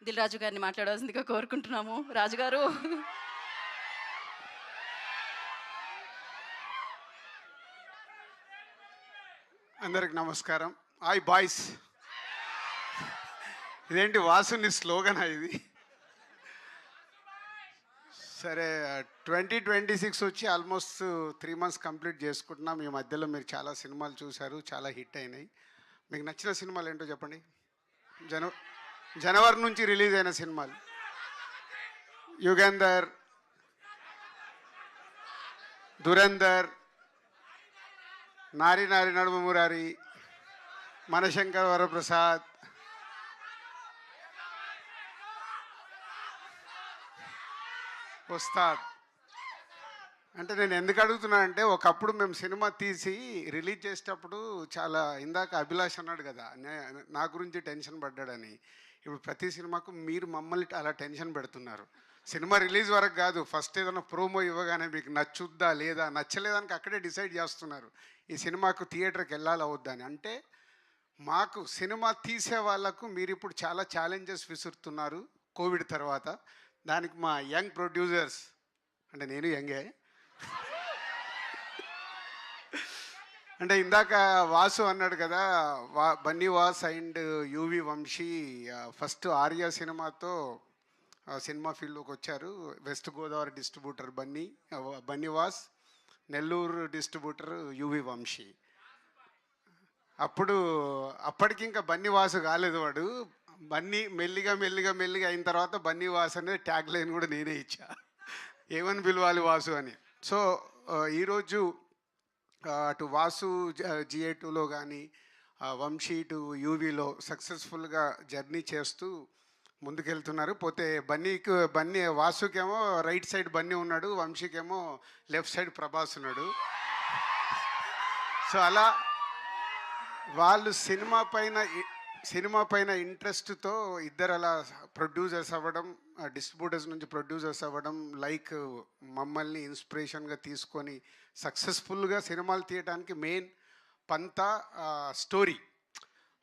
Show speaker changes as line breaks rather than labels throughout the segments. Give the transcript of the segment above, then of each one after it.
దిల్ రాజు గారిని మాట్లాడాల్సిందిగా కోరుకుంటున్నాము. రాజుగారు.
అందరికి నమస్కారం. Hi boys. ఇదేంటి వాసుని స్లోగనా ఇది? సరే, 2026 వచ్చి ఆల్మోస్ట్ 3 మంత్స్ కంప్లీట్ చేసుకుంటున్నాం. ఈ మధ్యలో మీరు చాలా సినిమాలు చూశారు, చాలా హిట్ అయినాయి. మీకు నచ్చిన సినిమాలు ఏంటో చెప్పండి. జన జనవరి నుంచి రిలీజ్ అయిన సినిమాలు: యుగంధర్, దురంధర్, నారి నారి నడుమ మురారి, మనశంకర్ వరప్రసాద్, ఉస్తాద్. అంటే నేను ఎందుకు అడుగుతున్నా అంటే, ఒకప్పుడు మేము సినిమా తీసి రిలీజ్ చేసేటప్పుడు చాలా, ఇందాక అభిలాష్ అన్నాడు కదా నా గురించి టెన్షన్ పడ్డాడని. ఇప్పుడు ప్రతి సినిమాకు మీరు మమ్మల్ని అలా టెన్షన్ పెడుతున్నారు. సినిమా రిలీజ్ వరకు కాదు, ఫస్ట్ ఏదైనా ప్రోమో ఇవ్వగానే మీకు నచ్చుద్దా లేదా, నచ్చలేదానికి అక్కడే డిసైడ్ చేస్తున్నారు ఈ సినిమాకు థియేటర్కి వెళ్ళాలా వద్దా అని. అంటే మాకు సినిమా తీసే వాళ్ళకు మీరు ఇప్పుడు చాలా ఛాలెంజెస్ విసురుతున్నారు కోవిడ్ తర్వాత. దానికి మా యంగ్ ప్రొడ్యూసర్స్, అంటే నేను యంగే, అంటే ఇందాక వాసు అన్నాడు కదా, Bunny Vas and UV Vamsi first Arya సినిమాతో సినిమా ఫీల్డ్లోకి వచ్చారు. West Godavari distributor Bunny Vas, Nellore distributor UV Vamsi. అప్పటికి ఇంకా బన్నీ వాసు కాలేదు వాడు. బన్నీ మెల్లిగా మెల్లిగా మెల్లిగా అయిన తర్వాత బన్నీ వాసు అనేది ట్యాగ్ లైన్ కూడా నేనే ఇచ్చా, ఏమని పిలవాలి వాసు అని. సో ఈరోజు అటు వాసు GA2లో కానీ వంశీ టు యూవీలో సక్సెస్ఫుల్గా జర్నీ చేస్తూ ముందుకెళ్తున్నారు. పోతే బన్నీ వాసుకేమో రైట్ సైడ్ బన్నీ ఉన్నాడు, వంశీకేమో లెఫ్ట్ సైడ్ ప్రభాస్ ఉన్నాడు. సో అలా వాళ్ళు సినిమా పైన ఇంట్రెస్ట్తో ఇద్దరు అలా ప్రొడ్యూసర్స్ అవ్వడం, డిస్ట్రిబ్యూటర్స్ నుంచి ప్రొడ్యూసర్స్ అవ్వడం, లైక్ మమ్మల్ని ఇన్స్పిరేషన్గా తీసుకొని సక్సెస్ఫుల్గా సినిమాలు తీయడానికి మెయిన్ పంతా స్టోరీ.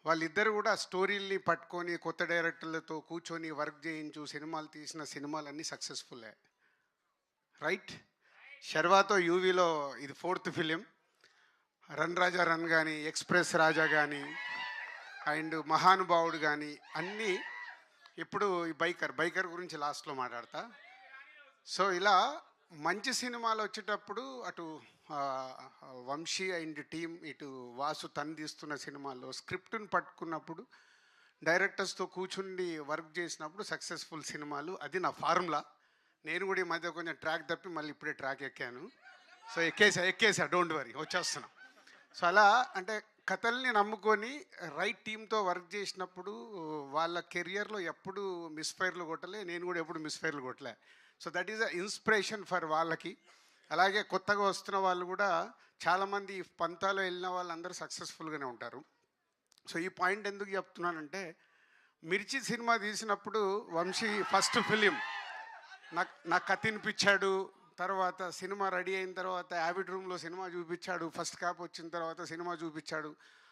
వాళ్ళిద్దరు కూడా స్టోరీల్ని పట్టుకొని కొత్త డైరెక్టర్లతో కూర్చొని వర్క్ చేయించు సినిమాలు తీసిన సినిమాలన్నీ సక్సెస్ఫుల్లే, రైట్? శర్వాతో యూవీలో ఇది 4th ఫిలిం. రన్ రాజా రన్ కానీ, ఎక్స్ప్రెస్ రాజా కానీ, అండ్ మహానుభావుడు కానీ అన్నీ. ఇప్పుడు ఈ బైకర్ గురించి లాస్ట్లో మాట్లాడతా. సో ఇలా మంచి సినిమాలు వచ్చేటప్పుడు అటు వంశీ అండ్ టీం, ఇటు వాసు తీస్తున్న సినిమాల్లో స్క్రిప్ట్ని పట్టుకున్నప్పుడు డైరెక్టర్స్తో కూర్చుండి వర్క్ చేసినప్పుడు సక్సెస్ఫుల్ సినిమాలు. అది నా ఫార్ములా. నేను కూడా ఈ మధ్య కొంచెం ట్రాక్ తప్పి మళ్ళీ ఇప్పుడే ట్రాక్ ఎక్కాను. సో ఎక్కేసా డోంట్ వరీ, వచ్చేస్తున్నా. సో అలా అంటే కథల్ని నమ్ముకొని రైట్ టీంతో వర్క్ చేసినప్పుడు వాళ్ళ కెరియర్లో ఎప్పుడు మిస్ఫైర్లు కొట్టలే, నేను కూడా ఎప్పుడు మిస్ఫైర్లు కొట్టలే. So that is a inspiration for వాళ్ళకి. అలాగే కొత్తగా వస్తున్న వాళ్ళు కూడా చాలామంది పంతాలో వెళ్ళిన వాళ్ళందరూ సక్సెస్ఫుల్గానే ఉంటారు. సో ఈ పాయింట్ ఎందుకు చెప్తున్నానంటే, మిర్చి సినిమా తీసినప్పుడు వంశీ ఫస్ట్ ఫిలిం నాకు కథ వినిపించాడు. తర్వాత సినిమా రెడీ అయిన తర్వాత యావిడ్ రూమ్లో సినిమా చూపించాడు, ఫస్ట్ కాప్ వచ్చిన తర్వాత సినిమా చూపించాడు.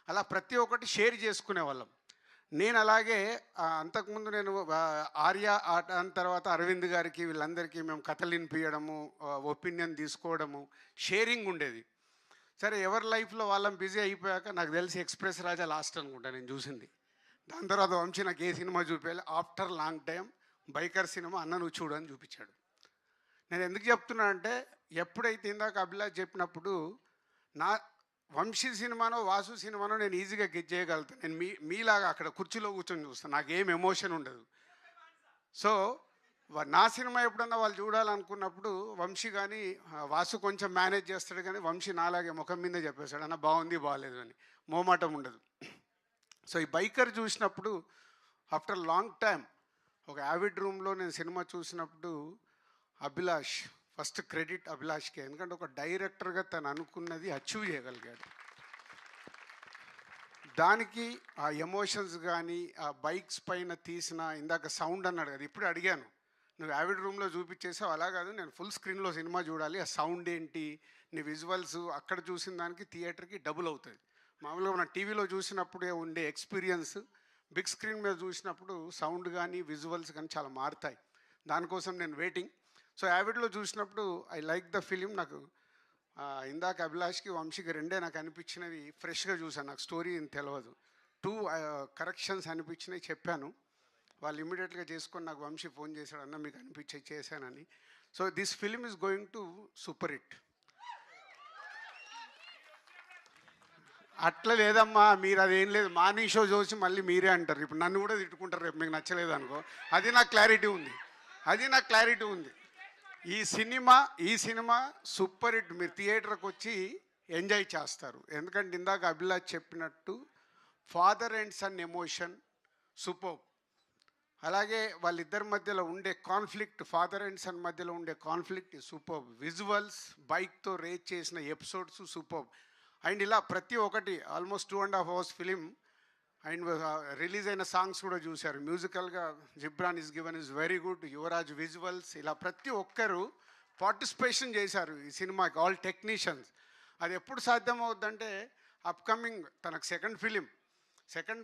అలా ప్రతి ఒక్కటి షేర్ చేసుకునే వాళ్ళం. నేను అలాగే అంతకుముందు నేను ఆర్య దాని తర్వాత అరవింద్ గారికి వీళ్ళందరికీ మేము కథలు వినిపించడము, ఒపీనియన్ తీసుకోవడము, షేరింగ్ ఉండేది. సరే, ఎవరి లైఫ్లో వాళ్ళం బిజీ అయిపోయాక నాకు తెలిసి ఎక్స్ప్రెస్ రాజా లాస్ట్ అనుకుంటా నేను చూసింది. దాని తర్వాత వంశీ నాకు ఏ సినిమా చూపించాలి, after long time biker cinema అన్న నువ్వు చూడు అని చూపించాడు. నేను ఎందుకు చెప్తున్నా అంటే, ఎప్పుడైతే ఇందాక అభిలాష్ చెప్పినప్పుడు నా వంశీ సినిమానో వాసు సినిమానో నేను ఈజీగా గెట్ చేయగలుగుతాను. నేను మీలాగా అక్కడ కుర్చీలో కూర్చొని చూస్తాను, నాకేం ఎమోషన్ ఉండదు. సో నా సినిమా ఎప్పుడన్నా వాళ్ళు చూడాలనుకున్నప్పుడు వంశీ కానీ వాసు కొంచెం మేనేజ్ చేస్తాడు, కానీ వంశీ నాలాగే ముఖం మీదే చెప్పేశాడు, అన్న బాగుంది బాగాలేదు అని, మోమాటం ఉండదు. సో ఈ బైకర్ చూసినప్పుడు ఆఫ్టర్ లాంగ్ టైం ఒక యావిడ్ రూమ్లో నేను సినిమా చూసినప్పుడు అభిలాష్, ఫస్ట్ క్రెడిట్ అభిలాష్కే. ఎందుకంటే ఒక డైరెక్టర్గా తను అనుకున్నది అచీవ్ చేయగలిగాడు. దానికి ఆ ఎమోషన్స్ కానీ, ఆ బైక్స్ పైన తీసిన ఇందాక సౌండ్ అన్నాడు కదా, ఇప్పుడు అడిగాను, నువ్వు యావిడ్ రూమ్లో చూపించేసావు, అలా కాదు నేను ఫుల్ స్క్రీన్లో సినిమా చూడాలి, ఆ సౌండ్ ఏంటి, నీ విజువల్స్ అక్కడ చూసిన దానికి థియేటర్కి డబుల్ అవుతుంది. మామూలుగా మనం టీవీలో చూసినప్పుడే ఉండే ఎక్స్పీరియన్స్ బిగ్ స్క్రీన్ మీద చూసినప్పుడు సౌండ్ కానీ విజువల్స్ కానీ చాలా మారుతాయి. దానికోసం నేను వెయిటింగ్. సో యావిడ్లో చూసినప్పుడు ఐ లైక్ ద ఫిలిం. నాకు ఇందాక అభిలాష్కి వంశీకి రెండే నాకు అనిపించినవి ఫ్రెష్గా చూసాను. నాకు స్టోరీ ఏం తెలియదు. 2 కరెక్షన్స్ అనిపించినాయి, చెప్పాను. వాళ్ళు ఇమీడియట్గా చేసుకొని నాకు వంశీ ఫోన్ చేశాడు, అన్న మీకు అనిపించే చేశానని. So this film is going to super hit. అట్లా లేదమ్మా, మీరు అదేం లేదు, మార్నింగ్ షో చూసి మళ్ళీ మీరే అంటారు. ఇప్పుడు నన్ను కూడా తిట్టుకుంటారు రేపు మీకు నచ్చలేదు అనుకో. అది నాకు క్లారిటీ ఉంది. ఈ సినిమా సూపర్ హిట్. మీరు థియేటర్కి వచ్చి ఎంజాయ్ చేస్తారు. ఎందుకంటే ఇందాక అభిలాష్ చెప్పినట్టు father and son emotion super. అలాగే వాళ్ళిద్దరి మధ్యలో ఉండే కాన్ఫ్లిక్ట్, ఫాదర్ అండ్ సన్ మధ్యలో ఉండే కాన్ఫ్లిక్ట్ సూపర్. విజువల్స్, బైక్తో రేట్ చేసిన ఎపిసోడ్స్ సూపర్. అండ్ ఇలా ప్రతి ఒక్కటి almost 2.5 hours film. And release అయిన సాంగ్స్ కూడా చూశారు. మ్యూజికల్గా Ghibran is given is very good. Yuvraj visuals, ఇలా ప్రతి ఒక్కరు పార్టిసిపేషన్ చేశారు ఈ సినిమాకి, ఆల్ టెక్నీషియన్స్. అది ఎప్పుడు సాధ్యమవుద్దంటే అప్కమింగ్ తనకు సెకండ్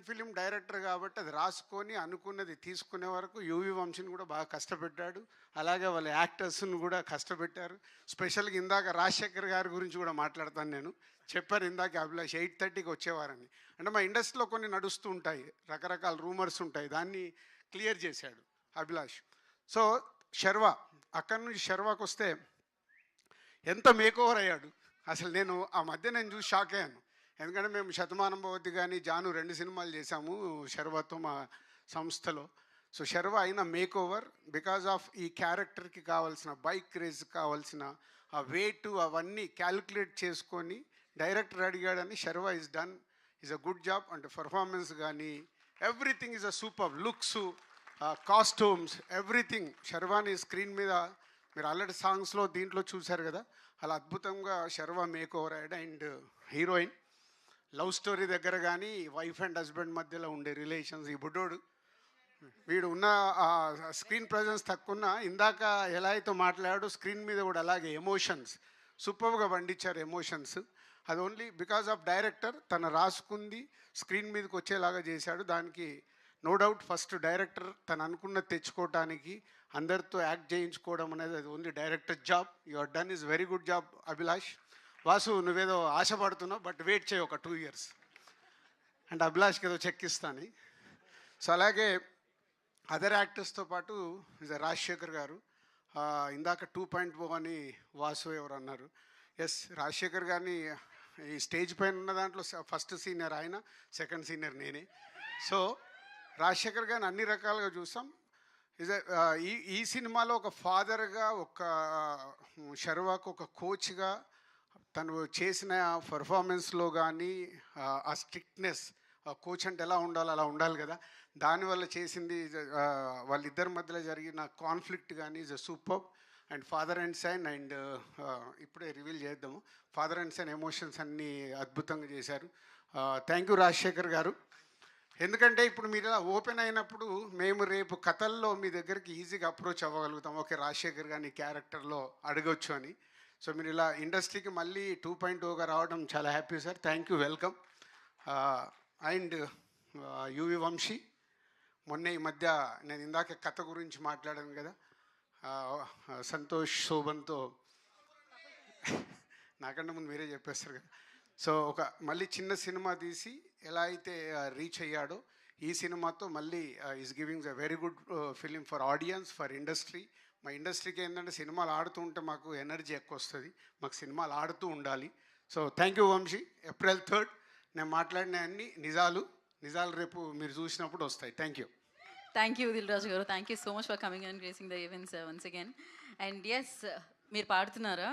ఫిలిం డైరెక్టర్ కాబట్టి అది రాసుకొని అనుకున్నది తీసుకునే వరకు యువి వంశీని కూడా బాగా కష్టపెట్టాడు. అలాగే వాళ్ళ యాక్టర్స్ని కూడా కష్టపెట్టారు. స్పెషల్గా ఇందాక రాజశేఖర్ గారి గురించి కూడా మాట్లాడతాను నేను. చెప్పారు ఇందాక అభిలాష్ 8:30కి వచ్చేవారని. అంటే మా ఇండస్ట్రీలో కొన్ని నడుస్తూ ఉంటాయి, రకరకాల రూమర్స్ ఉంటాయి, దాన్ని క్లియర్ చేశాడు అభిలాష్. సో శర్వా, అక్కడి నుంచి శర్వాకి వస్తే ఎంత మేకోవర్ అయ్యాడు అసలు. నేను ఆ మధ్య నేను చూసి షాక్ అయ్యాను. ఎందుకంటే మేము శతమానం భవతి కానీ జాను 2 సినిమాలు చేశాము శర్వాతో మా సంస్థలో. సో శర్వ అయిన మేక్ ఓవర్ బికాజ్ ఆఫ్ ఈ క్యారెక్టర్కి కావాల్సిన బైక్ రేస్ కావాల్సిన ఆ వెయిట్ అవన్నీ క్యాలిక్యులేట్ చేసుకొని డైరెక్టర్ అడిగాడని Sharwa is a good job. అంటే పర్ఫార్మెన్స్ కానీ everything is a super. Looks, costumes, everything. శర్వాని స్క్రీన్ మీద మీరు ఆల్రెడీ సాంగ్స్లో దీంట్లో చూశారు కదా, అలా అద్భుతంగా శర్వ మేక్ ఓవర్ అయ్యాడు. అండ్ హీరోయిన్ లవ్ స్టోరీ దగ్గర కానీ వైఫ్ అండ్ హస్బెండ్ మధ్యలో ఉండే రిలేషన్స్, ఈ బుడ్డోడు వీడు ఉన్న స్క్రీన్ ప్రజెన్స్ తక్కువ, ఇందాక ఎలా అయితే మాట్లాడాడు స్క్రీన్ మీద కూడా అలాగే ఎమోషన్స్ సూపర్గా పండించారు. ఎమోషన్స్ అది ఓన్లీ బికాజ్ ఆఫ్ డైరెక్టర్ తను రాసుకుంది స్క్రీన్ మీదకి వచ్చేలాగా చేశాడు. దానికి నో డౌట్ ఫస్ట్ డైరెక్టర్ తను అనుకున్నది తెచ్చుకోవటానికి అందరితో యాక్ట్ చేయించుకోవడం అనేది అది only director job. Your done is very good job Abhilash. Vasu నువ్వేదో ఆశపడుతున్నావు, బట్ వెయిట్ చేయి ఒక 2 years అండ్ అభిలాష్కి ఏదో చెక్ ఇస్తాను. సో అలాగే అదర్ యాక్టర్స్తో పాటు రాజశేఖర్ గారు, ఇందాక 2.0 అని వాసు ఎవరు అన్నారు. ఎస్, రాజశేఖర్ గారిని ఈ స్టేజ్ పైన ఉన్న దాంట్లో ఫస్ట్ సీనియర్ ఆయన, సెకండ్ సీనియర్ నేనే. సో రాజశేఖర్ గారిని అన్ని రకాలుగా చూసాం. ఈ సినిమాలో ఒక ఫాదర్గా, ఒక శర్వాకు ఒక కోచ్గా తను చేసిన పర్ఫార్మెన్స్లో కానీ ఆ స్ట్రిక్ట్నెస్, కోచ్ అంటే ఎలా ఉండాలో అలా ఉండాలి కదా, దానివల్ల చేసింది. వాళ్ళిద్దరి మధ్యలో జరిగిన కాన్ఫ్లిక్ట్ కానీ is a super. And father and son, and ఇప్పుడే రివీల్ చేద్దాము, ఫాదర్ అండ్ సన్ ఎమోషన్స్ అన్నీ అద్భుతంగా చేశారు. థ్యాంక్ యూ రాజశేఖర్ గారు. ఎందుకంటే ఇప్పుడు మీరు ఇలా ఓపెన్ అయినప్పుడు మేము రేపు కథల్లో మీ దగ్గరికి ఈజీగా అప్రోచ్ అవ్వగలుగుతాం. ఓకే, రాజశేఖర్ గారిని క్యారెక్టర్లో అడగొచ్చు అని. సో మీరు ఇలా ఇండస్ట్రీకి మళ్ళీ 2.0గా రావడం చాలా happy sir. Thank you, welcome. And UV Vamsi, మొన్న ఈ మధ్య నేను ఇందాక కథ గురించి మాట్లాడాను కదా, సంతోష్ శోభన్తో, నాకంటే ముందు మీరే చెప్పేస్తారు కదా. సో ఒక మళ్ళీ చిన్న సినిమా తీసి ఎలా అయితే రీచ్ అయ్యాడో ఈ సినిమాతో మళ్ళీ is giving a very good film for audience, for industry. మా ఇండస్ట్రీకి ఏంటంటే సినిమాలు ఆడుతూ ఉంటే మాకు ఎనర్జీ ఎక్కువ వస్తుంది, మాకు సినిమాలు ఆడుతూ ఉండాలి. So thank you Vamsi. April 3rd నేను మాట్లాడిన అన్ని నిజాలు రేపు మీరు చూసినప్పుడు వస్తాయి. Thank you.
Thank you Dil Raju గారు. Thank you so much for coming and gracing the events once again. And yes, మీరు పాడుతున్నారా?